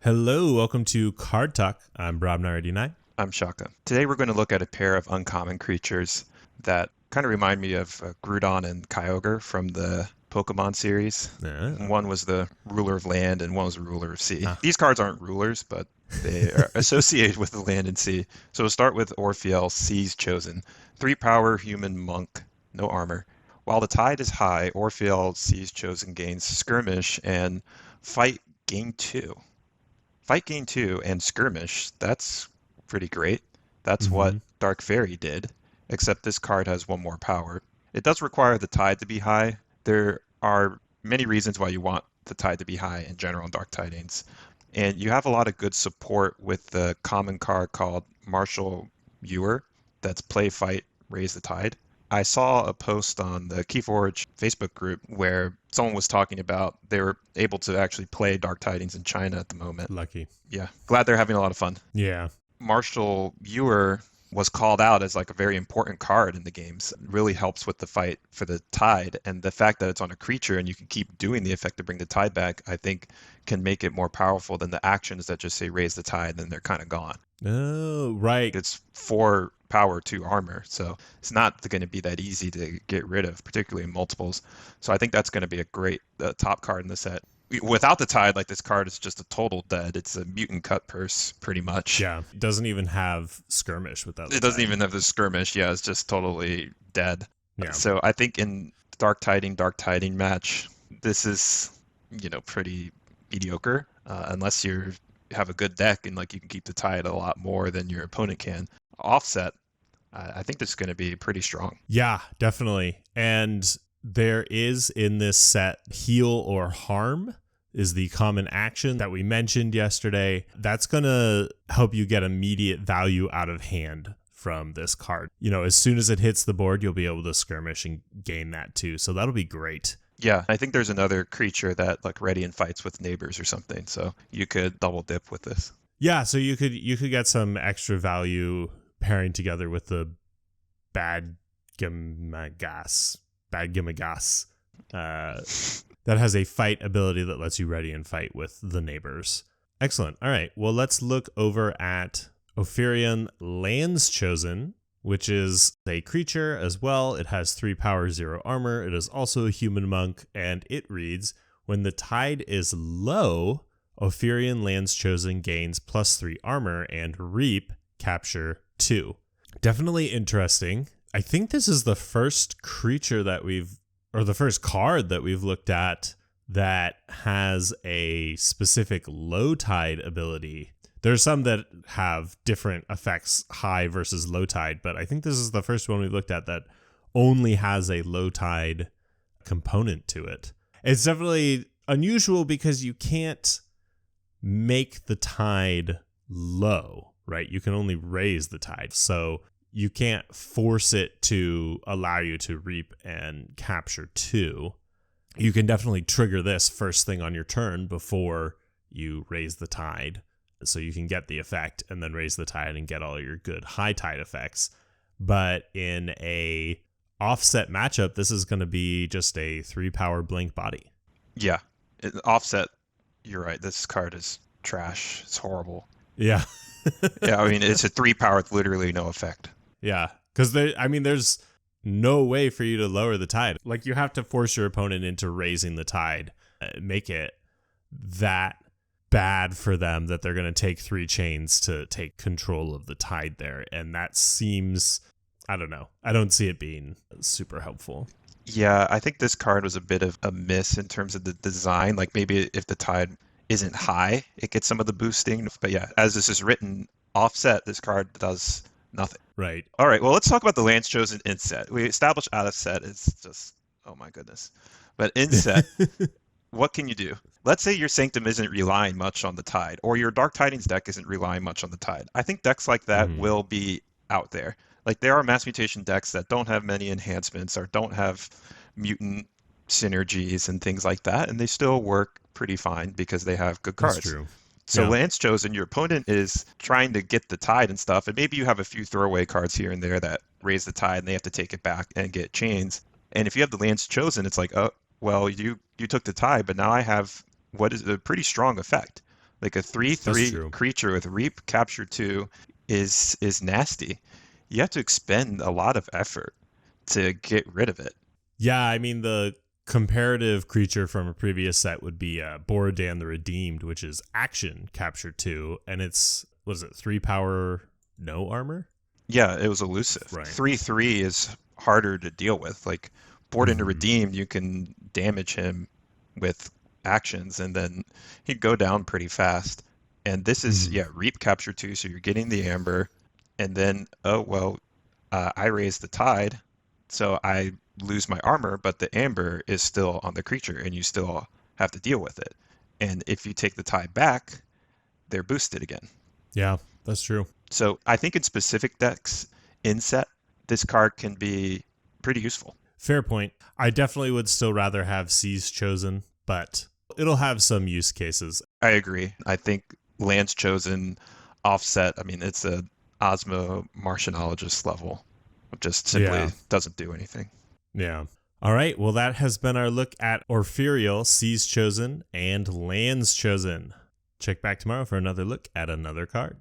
Hello, welcome to Card Talk. I'm Brobnar89. I'm Shaka. Today we're going to look at a pair of uncommon creatures that kind of remind me of Groudon and Kyogre from the Pokemon series. One was the ruler of land and one was the ruler of sea. These cards aren't rulers, but they are associated with the land and sea. So we'll start with Orphiel, Seas Chosen. 3 power, human monk, no armor. While the tide is high, Orphiel, Seas Chosen gains Skirmish and Fight gain 2. Fight gain 2 and Skirmish, that's pretty great. That's what Dark Fairy did, except this card has one more power. It does require the tide to be high. There are many reasons why you want the tide to be high in general in Dark Tidings. And you have a lot of good support with the common card called Martial Viewer. That's play, fight, raise the tide. I saw a post on the Keyforge Facebook group where someone was talking about they were able to actually play Dark Tidings in China at the moment. Lucky. Yeah. Glad they're having a lot of fun. Yeah. Martial Viewer was called out as like a very important card in the games. It really helps with the fight for the tide, and the fact that it's on a creature and you can keep doing the effect to bring the tide back, I think can make it more powerful than the actions that just say raise the tide and they're kind of gone. Oh, right. It's 4 power, 2 armor, so it's not going to be that easy to get rid of, particularly in multiples. So I think that's going to be a great top card in the set. Without the tide, like, this card is just a total dead. It's a mutant cut purse, pretty much. Yeah. It doesn't even have skirmish without It doesn't even have the skirmish. Yeah, it's just totally dead. Yeah. So I think in Dark Tiding match, this is, pretty mediocre, unless you have a good deck and like you can keep the tide a lot more than your opponent can. Offset, I think this is going to be pretty strong. Yeah, definitely. And there is in this set heal or harm is the common action that we mentioned yesterday. That's going to help you get immediate value out of hand from this card. As soon as it hits the board, you'll be able to skirmish and gain that too. So that'll be great. Yeah, I think there's another creature that like ready and fights with neighbors or something. So you could double dip with this. Yeah, so you could get some extra value pairing together with the Bad Gimagas. That has a fight ability that lets you ready and fight with the neighbors. Excellent. All right. Well, let's look over at Orphiel Lands Chosen, which is a creature as well. It has 3 power, 0 armor. It is also a human monk, and it reads, when the tide is low, Orphiel Lands Chosen gains +3 armor and reap capture 2. Definitely interesting. I think this is the first creature that the first card that we've looked at that has a specific low tide ability. There's some that have different effects, high versus low tide, but I think this is the first one we've looked at that only has a low tide component to it. It's definitely unusual because you can't make the tide low, right? You can only raise the tide. So you can't force it to allow you to reap and capture 2. You can definitely trigger this first thing on your turn before you raise the tide. So you can get the effect and then raise the tide and get all your good high tide effects. But in a offset matchup, this is going to be just a 3 power blink body. Yeah. Offset, you're right. This card is trash. It's horrible. Yeah. Yeah, I mean, it's a 3 power with literally no effect. Yeah, because there's no way for you to lower the tide. Like, you have to force your opponent into raising the tide, make it that bad for them that they're going to take 3 chains to take control of the tide there. And that seems, I don't know. I don't see it being super helpful. Yeah, I think this card was a bit of a miss in terms of the design. Like, maybe if the tide isn't high, it gets some of the boosting. But yeah, as this is written, offset, this card does nothing. Right. All right, well, let's talk about the Lands Chosen in set. We established out of set, it's just, oh my goodness. But in set, what can you do? Let's say your Sanctum isn't relying much on the tide, or your Dark Tidings deck isn't relying much on the tide. I think decks like that will be out there. Like, there are mass mutation decks that don't have many enhancements or don't have mutant synergies and things like that, and they still work pretty fine because they have good cards. That's true. So Yeah. Lands Chosen, your opponent is trying to get the tide and stuff, and maybe you have a few throwaway cards here and there that raise the tide and they have to take it back and get chains. And if you have the Lands Chosen, it's like, oh, well, you took the tide, but now I have what is a pretty strong effect. Like a 3/3 creature with Reap, Capture 2 is nasty. You have to expend a lot of effort to get rid of it. Yeah, I mean, the comparative creature from a previous set would be Borodan the Redeemed, which is action Capture 2, and it's, what is it, 3 power, no armor? Yeah, it was elusive. Right. 3/3 is harder to deal with. Like, Borodan the Redeemed, you can damage him with actions, and then he'd go down pretty fast. And this is, Reap Capture 2, so you're getting the Amber, and then, I raise the Tide, so I lose my armor, but the Amber is still on the creature, and you still have to deal with it. And if you take the Tide back, they're boosted again. Yeah, that's true. So I think in specific decks in set, this card can be pretty useful. Fair point. I definitely would still rather have Seas Chosen, but it'll have some use cases. I agree. I think Lands Chosen offset, I mean, it's a Osmo Martianologist level. It just simply doesn't do anything. Yeah. All right. Well, that has been our look at Orphiel, Seas Chosen, and Lands Chosen. Check back tomorrow for another look at another card.